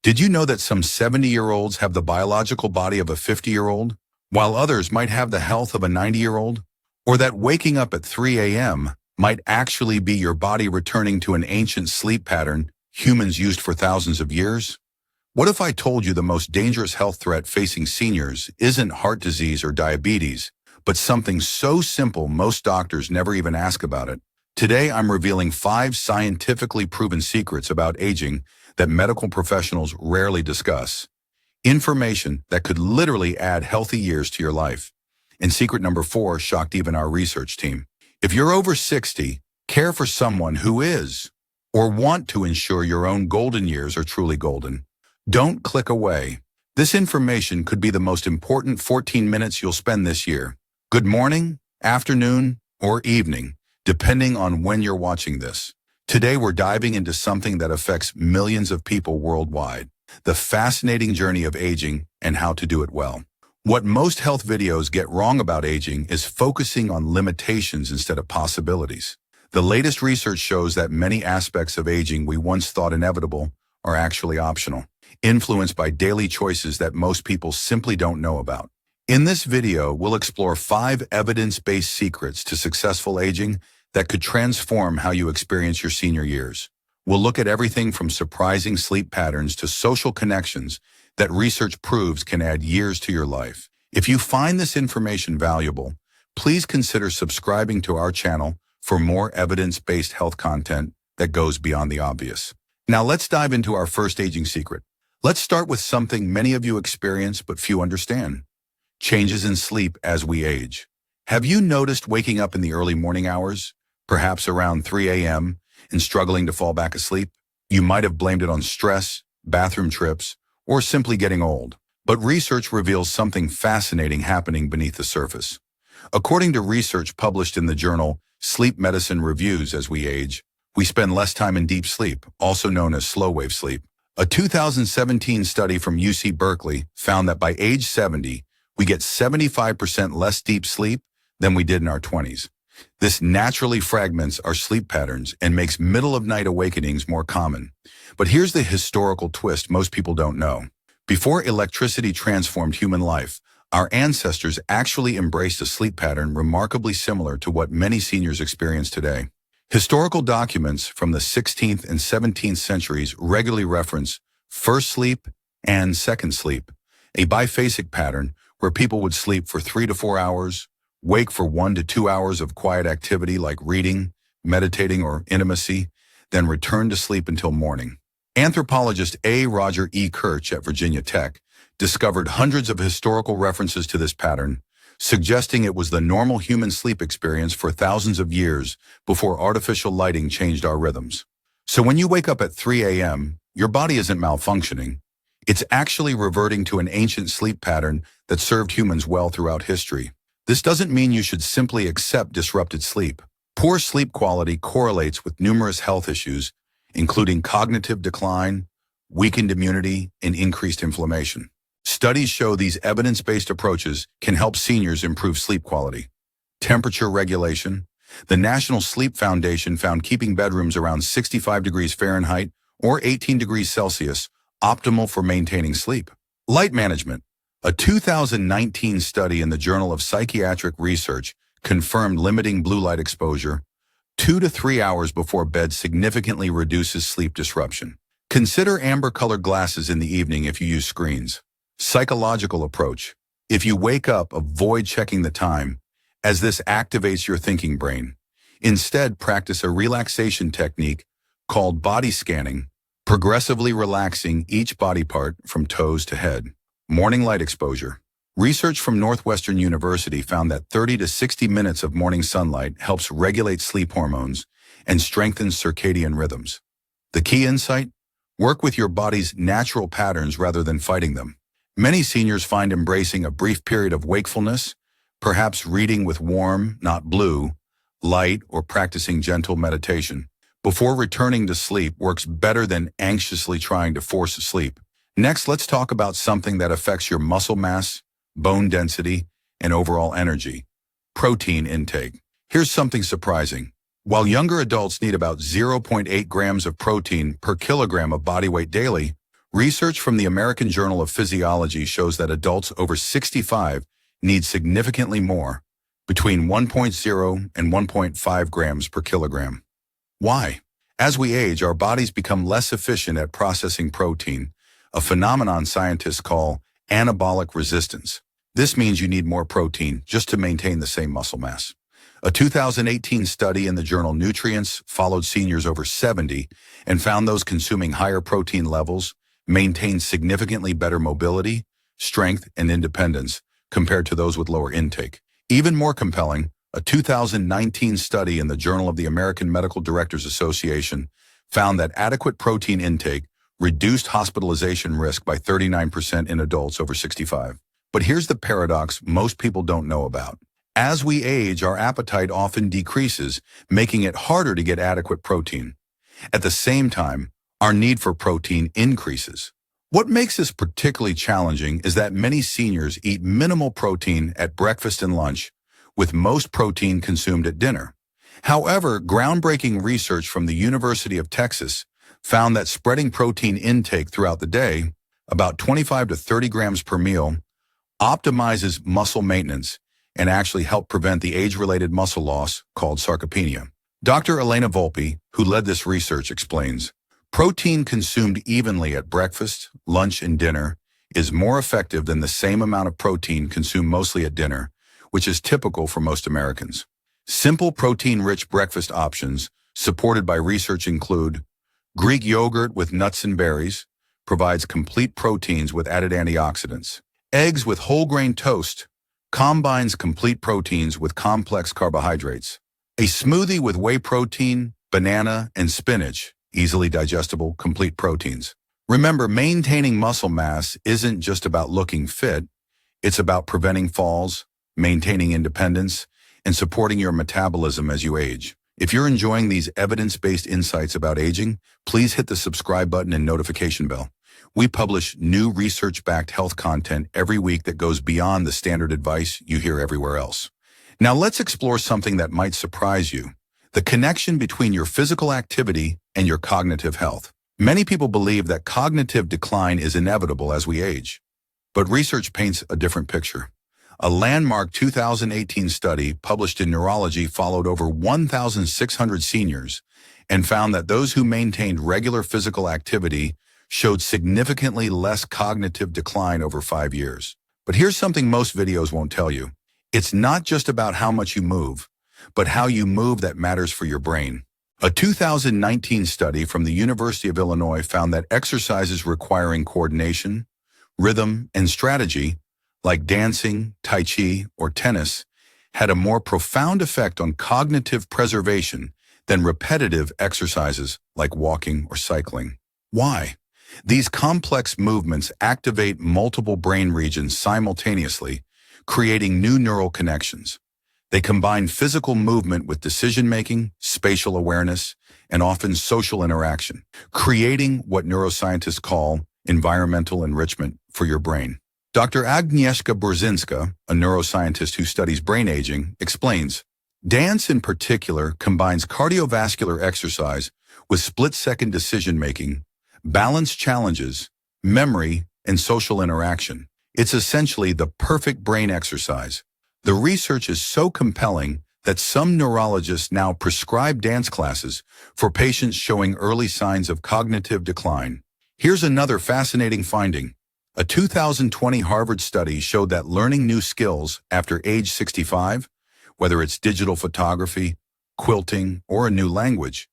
Did you know that some 70-year-olds have the biological body of a 50-year-old, while others might have the health of a 90-year-old? Or that waking up at 3 a.m. might actually be your body returning to an ancient sleep pattern humans used for thousands of years? What if I told you the most dangerous health threat facing seniors isn't heart disease or diabetes, but something so simple most doctors never even ask about it? Today, I'm revealing 5 scientifically proven secrets about aging that medical professionals rarely discuss. Information that could literally add healthy years to your life. And secret number 4 shocked even our research team. If you're over 60, care for someone who is, or want to ensure your own golden years are truly golden. Don't click away. This information could be the most important 14 minutes you'll spend this year. Good morning, afternoon, or evening, depending on when you're watching this. Today we're diving into something that affects millions of people worldwide, the fascinating journey of aging and how to do it well. What most health videos get wrong about aging is focusing on limitations instead of possibilities. The latest research shows that many aspects of aging we once thought inevitable are actually optional, influenced by daily choices that most people simply don't know about. In this video, we'll explore 5 evidence-based secrets to successful aging that could transform how you experience your senior years. We'll look at everything from surprising sleep patterns to social connections that research proves can add years to your life. If you find this information valuable, please consider subscribing to our channel for more evidence-based health content that goes beyond the obvious. Now let's dive into our first aging secret. Let's start with something many of you experience but few understand: changes in sleep as we age. Have you noticed waking up in the early morning hours, perhaps around 3 a.m., and struggling to fall back asleep? You might have blamed it on stress, bathroom trips, or simply getting old. But research reveals something fascinating happening beneath the surface. According to research published in the journal Sleep Medicine Reviews as we age, we spend less time in deep sleep, also known as slow-wave sleep. A 2017 study from UC Berkeley found that by age 70, we get 75% less deep sleep than we did in our 20s. This naturally fragments our sleep patterns and makes middle-of-night awakenings more common. But here's the historical twist most people don't know. Before electricity transformed human life, our ancestors actually embraced a sleep pattern remarkably similar to what many seniors experience today. Historical documents from the 16th and 17th centuries regularly reference first sleep and second sleep, a biphasic pattern where people would sleep for 3 to 4 hours, wake for 1 to 2 hours of quiet activity like reading, meditating, or intimacy, then return to sleep until morning. Anthropologist A. Roger E. Kirch at Virginia Tech discovered hundreds of historical references to this pattern, suggesting it was the normal human sleep experience for thousands of years before artificial lighting changed our rhythms. So when you wake up at 3 a.m., your body isn't malfunctioning. It's actually reverting to an ancient sleep pattern that served humans well throughout history. This doesn't mean you should simply accept disrupted sleep. Poor sleep quality correlates with numerous health issues, including cognitive decline, weakened immunity, and increased inflammation. Studies show these evidence-based approaches can help seniors improve sleep quality. Temperature regulation. The National Sleep Foundation found keeping bedrooms around 65 degrees Fahrenheit or 18 degrees Celsius optimal for maintaining sleep. Light management. A 2019 study in the Journal of Psychiatric Research confirmed limiting blue light exposure 2 to 3 hours before bed significantly reduces sleep disruption. Consider amber-colored glasses in the evening if you use screens. Psychological approach. If you wake up, avoid checking the time, as this activates your thinking brain. Instead, practice a relaxation technique called body scanning, progressively relaxing each body part from toes to head. Morning light exposure. Research from Northwestern University found that 30 to 60 minutes of morning sunlight helps regulate sleep hormones and strengthens circadian rhythms. The key insight? Work with your body's natural patterns rather than fighting them. Many seniors find embracing a brief period of wakefulness, perhaps reading with warm, not blue, light, or practicing gentle meditation, before returning to sleep works better than anxiously trying to force sleep. Next, let's talk about something that affects your muscle mass, bone density, and overall energy: protein intake. Here's something surprising. While younger adults need about 0.8 grams of protein per kilogram of body weight daily, Research from the American Journal of Physiology shows that adults over 65 need significantly more, between 1.0 and 1.5 grams per kilogram. Why? As we age, our bodies become less efficient at processing protein, a phenomenon scientists call anabolic resistance. This means you need more protein just to maintain the same muscle mass. A 2018 study in the journal Nutrients followed seniors over 70 and found those consuming higher protein levels maintained significantly better mobility, strength, and independence compared to those with lower intake. Even more compelling, a 2019 study in the Journal of the American Medical Directors Association found that adequate protein intake reduced hospitalization risk by 39% in adults over 65. But here's the paradox most people don't know about. As we age, our appetite often decreases, making it harder to get adequate protein. At the same time, our need for protein increases. What makes this particularly challenging is that many seniors eat minimal protein at breakfast and lunch, with most protein consumed at dinner. However, groundbreaking research from the University of Texas found that spreading protein intake throughout the day, about 25 to 30 grams per meal, optimizes muscle maintenance and actually help prevent the age-related muscle loss called sarcopenia. Dr. Elena Volpe, who led this research, explains, protein consumed evenly at breakfast, lunch, and dinner is more effective than the same amount of protein consumed mostly at dinner, which is typical for most Americans. Simple protein-rich breakfast options supported by research include Greek yogurt with nuts and berries, provides complete proteins with added antioxidants. Eggs with whole grain toast combines complete proteins with complex carbohydrates. A smoothie with whey protein, banana, and spinach, easily digestible, complete proteins. Remember, maintaining muscle mass isn't just about looking fit, it's about preventing falls, maintaining independence, and supporting your metabolism as you age. If you're enjoying these evidence-based insights about aging, please hit the subscribe button and notification bell. We publish new research-backed health content every week that goes beyond the standard advice you hear everywhere else. Now let's explore something that might surprise you, the connection between your physical activity and your cognitive health. Many people believe that cognitive decline is inevitable as we age, but research paints a different picture. A landmark 2018 study published in Neurology followed over 1,600 seniors and found that those who maintained regular physical activity showed significantly less cognitive decline over 5 years. But here's something most videos won't tell you. It's not just about how much you move, but how you move that matters for your brain. A 2019 study from the University of Illinois found that exercises requiring coordination, rhythm, and strategy, like dancing, tai chi, or tennis, had a more profound effect on cognitive preservation than repetitive exercises like walking or cycling. Why? These complex movements activate multiple brain regions simultaneously, creating new neural connections. They combine physical movement with decision-making, spatial awareness, and often social interaction, creating what neuroscientists call environmental enrichment for your brain. Dr. Agnieszka Borzinska, a neuroscientist who studies brain aging, explains, dance in particular combines cardiovascular exercise with split-second decision-making, balance challenges, memory, and social interaction. It's essentially the perfect brain exercise. The research is so compelling that some neurologists now prescribe dance classes for patients showing early signs of cognitive decline. Here's another fascinating finding. A 2020 Harvard study showed that learning new skills after age 65, whether it's digital photography, quilting, or a new language,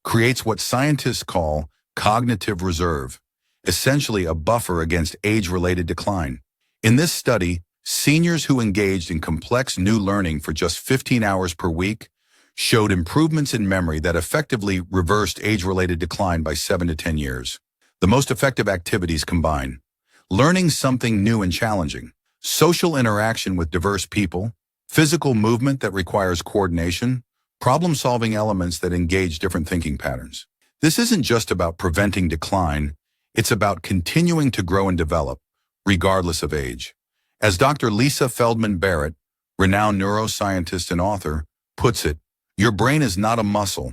creates what scientists call cognitive reserve, essentially a buffer against age-related decline. In this study, seniors who engaged in complex new learning for just 15 hours per week showed improvements in memory that effectively reversed age-related decline by 7 to 10 years. The most effective activities combine learning something new and challenging, social interaction with diverse people, physical movement that requires coordination, problem-solving elements that engage different thinking patterns. This isn't just about preventing decline, it's about continuing to grow and develop, regardless of age. As Dr. Lisa Feldman Barrett, renowned neuroscientist and author, puts it, your brain is not a muscle,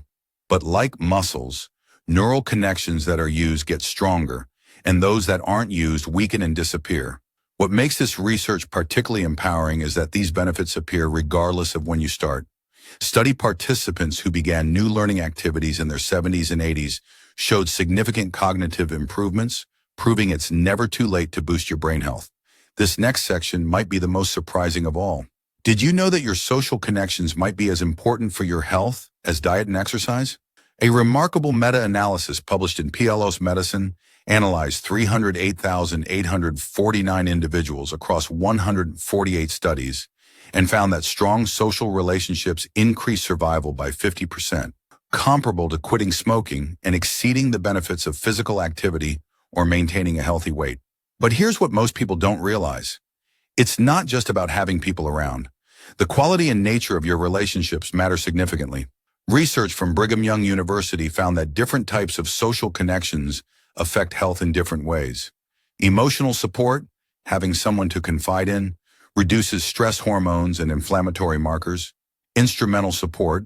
but like muscles, neural connections that are used get stronger, and those that aren't used weaken and disappear. What makes this research particularly empowering is that these benefits appear regardless of when you start. Study participants who began new learning activities in their 70s and 80s showed significant cognitive improvements, proving it's never too late to boost your brain health. This next section might be the most surprising of all. Did you know that your social connections might be as important for your health as diet and exercise? A remarkable meta-analysis published in PLOS Medicine analyzed 308,849 individuals across 148 studies and found that strong social relationships increase survival by 50%, comparable to quitting smoking and exceeding the benefits of physical activity or maintaining a healthy weight. But here's what most people don't realize. It's not just about having people around. The quality and nature of your relationships matter significantly. Research from Brigham Young University found that different types of social connections affect health in different ways. Emotional support, having someone to confide in, reduces stress hormones and inflammatory markers. Instrumental support,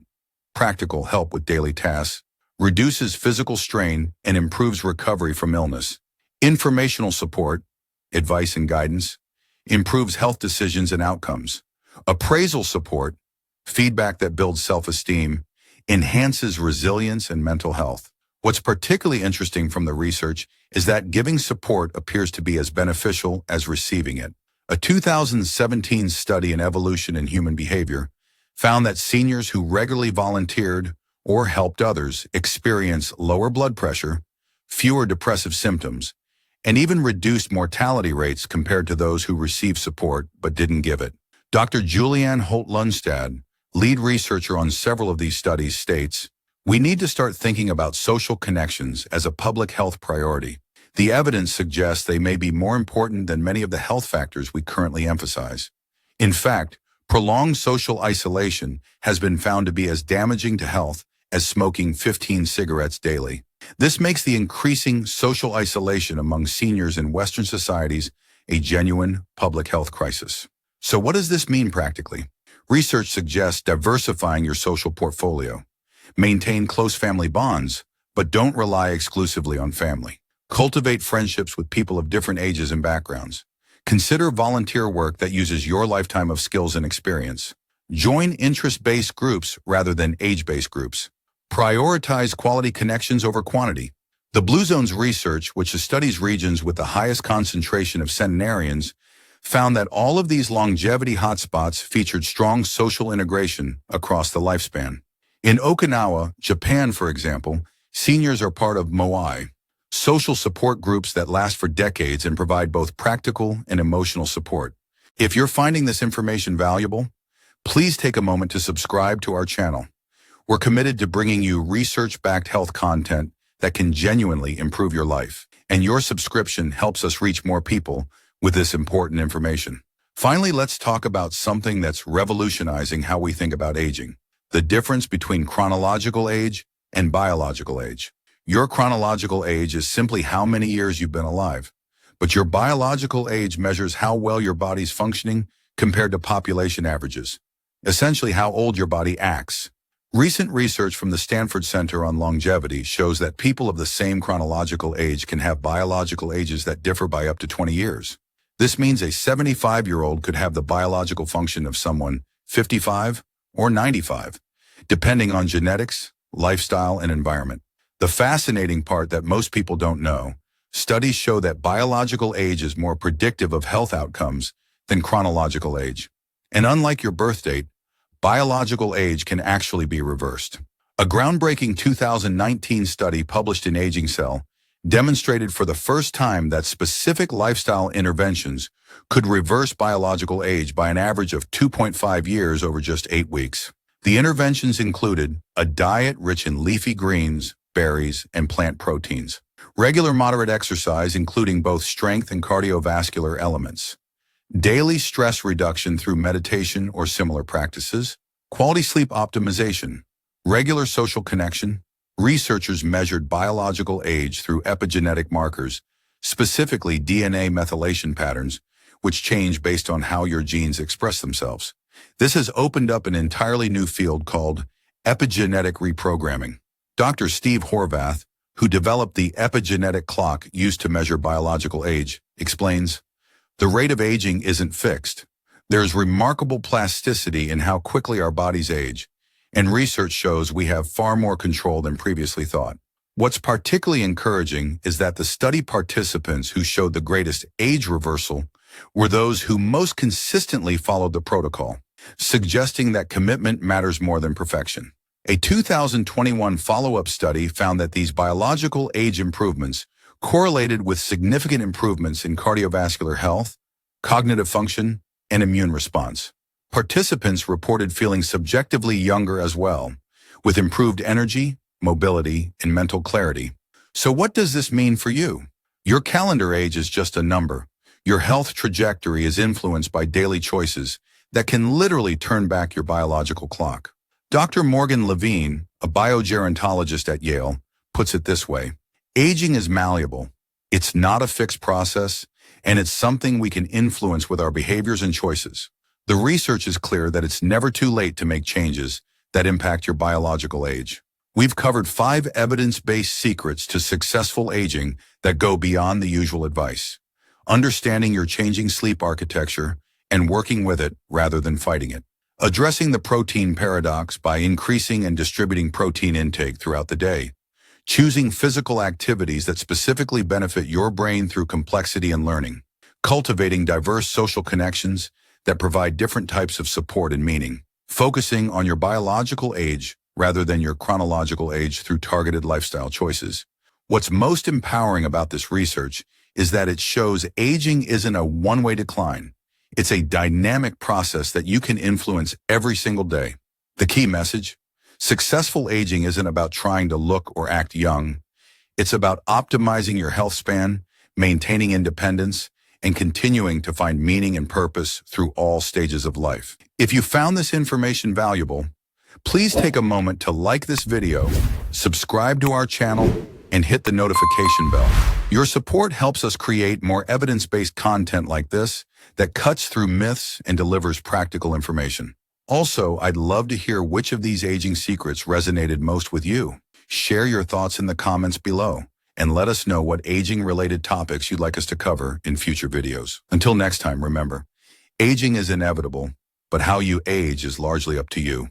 practical help with daily tasks, reduces physical strain and improves recovery from illness. Informational support, advice and guidance, improves health decisions and outcomes. Appraisal support, feedback that builds self-esteem, enhances resilience and mental health. What's particularly interesting from the research is that giving support appears to be as beneficial as receiving it. A 2017 study in evolution and human behavior found that seniors who regularly volunteered or helped others experience lower blood pressure, fewer depressive symptoms, and even reduced mortality rates compared to those who received support but didn't give it. Dr. Julianne Holt-Lundstad, lead researcher on several of these studies, states, "We need to start thinking about social connections as a public health priority. The evidence suggests they may be more important than many of the health factors we currently emphasize. In fact, prolonged social isolation has been found to be as damaging to health as smoking 15 cigarettes daily." This makes the increasing social isolation among seniors in Western societies a genuine public health crisis. So what does this mean practically? Research suggests diversifying your social portfolio. Maintain close family bonds, but don't rely exclusively on family. Cultivate friendships with people of different ages and backgrounds. Consider volunteer work that uses your lifetime of skills and experience. Join interest-based groups rather than age-based groups. Prioritize quality connections over quantity. The Blue Zones research, which studies regions with the highest concentration of centenarians, found that all of these longevity hotspots featured strong social integration across the lifespan. In Okinawa, Japan, for example, seniors are part of moai, social support groups that last for decades and provide both practical and emotional support. If you're finding this information valuable, please take a moment to subscribe to our channel. We're committed to bringing you research-backed health content that can genuinely improve your life, and your subscription helps us reach more people with this important information. Finally, let's talk about something that's revolutionizing how we think about aging: the difference between chronological age and biological age. Your chronological age is simply how many years you've been alive, but your biological age measures how well your body's functioning compared to population averages, essentially how old your body acts. Recent research from the Stanford Center on Longevity shows that people of the same chronological age can have biological ages that differ by up to 20 years. This means a 75-year-old could have the biological function of someone 55 or 95, depending on genetics, lifestyle, and environment. The fascinating part that most people don't know, studies show that biological age is more predictive of health outcomes than chronological age. And unlike your birth date, biological age can actually be reversed. A groundbreaking 2019 study published in Aging Cell demonstrated for the first time that specific lifestyle interventions could reverse biological age by an average of 2.5 years over just 8 weeks. The interventions included a diet rich in leafy greens, berries, and plant proteins, regular moderate exercise including both strength and cardiovascular elements, daily stress reduction through meditation or similar practices, quality sleep optimization, regular social connection. Researchers measured biological age through epigenetic markers, specifically DNA methylation patterns, which change based on how your genes express themselves. This has opened up an entirely new field called epigenetic reprogramming. Dr. Steve Horvath, who developed the epigenetic clock used to measure biological age, explains, "The rate of aging isn't fixed. There's remarkable plasticity in how quickly our bodies age, and research shows we have far more control than previously thought." What's particularly encouraging is that the study participants who showed the greatest age reversal were those who most consistently followed the protocol, suggesting that commitment matters more than perfection. A 2021 follow-up study found that these biological age improvements correlated with significant improvements in cardiovascular health, cognitive function, and immune response. Participants reported feeling subjectively younger as well, with improved energy, mobility, and mental clarity. So what does this mean for you? Your calendar age is just a number. Your health trajectory is influenced by daily choices that can literally turn back your biological clock. Dr. Morgan Levine, a biogerontologist at Yale, puts it this way: aging is malleable. It's not a fixed process, and it's something we can influence with our behaviors and choices. The research is clear that it's never too late to make changes that impact your biological age. We've covered 5 evidence-based secrets to successful aging that go beyond the usual advice. Understanding your changing sleep architecture and working with it rather than fighting it. Addressing the protein paradox by increasing and distributing protein intake throughout the day. Choosing physical activities that specifically benefit your brain through complexity and learning. Cultivating diverse social connections that provide different types of support and meaning. Focusing on your biological age rather than your chronological age through targeted lifestyle choices. What's most empowering about this research is that it shows aging isn't a one-way decline. It's a dynamic process that you can influence every single day. The key message: successful aging isn't about trying to look or act young. It's about optimizing your health span, maintaining independence, and continuing to find meaning and purpose through all stages of life. If you found this information valuable, please take a moment to like this video, subscribe to our channel, and hit the notification bell. Your support helps us create more evidence-based content like this that cuts through myths and delivers practical information. Also, I'd love to hear which of these aging secrets resonated most with you. Share your thoughts in the comments below, and let us know what aging-related topics you'd like us to cover in future videos. Until next time, remember, aging is inevitable, but how you age is largely up to you.